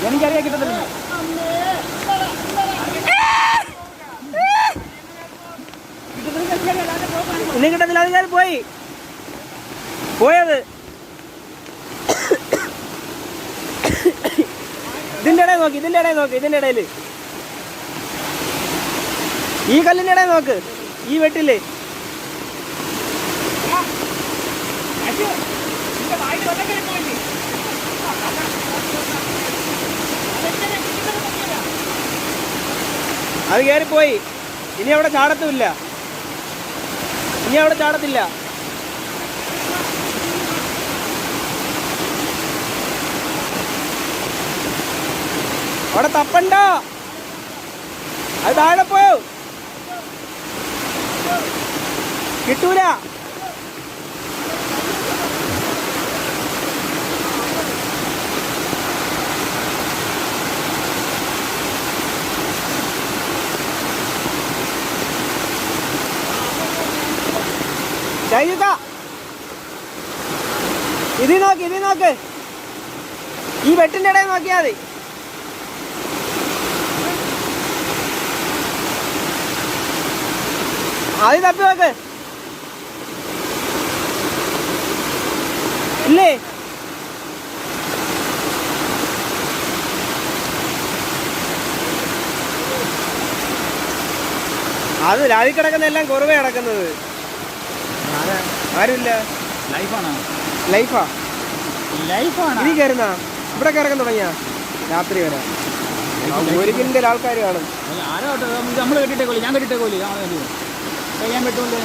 എനിക്കറിയാൻ കിട്ടത്തില്ല. ഇനി കിട്ടത്തില്ല. അത് കയറി പോയത് ഇതിന്റെ ഇടയിൽ നോക്ക്, ഇതിന്റെ ഇടയിൽ ഈ കല്ലിന്റെ ഇടയിൽ നോക്ക്, ഈ വെട്ടില്. അത് കയറിപ്പോയി. ഇനി അവിടെ ചാടത്തുമില്ല. അവിടെ തപ്പണ്ട, അത് താഴെ പോയോ, കിട്ടൂല. ഇതിൽ നോക്ക്, ഈ വെട്ടിന്റെ ഇടയിൽ നോക്കിയാ മതി. ആദ്യം തപ്പി നോക്ക്. ഇല്ലേ, അത് രാവിലെ കിടക്കുന്ന എല്ലാം കുറവേ കിടക്കുന്നത്. ആരുമില്ല. ലൈഫാ ഇനി കയറുന്ന ഇവിടെ കിടക്കാൻ തുടങ്ങിയ രാത്രി വരെ ഒരു കിന്റെ ആൾക്കാർ കാണും. നമ്മള് കെട്ടിട്ടേക്കോലി, ഞാൻ കെട്ടിട്ടേക്കോലി, ഞാൻ പറ്റൂലേ.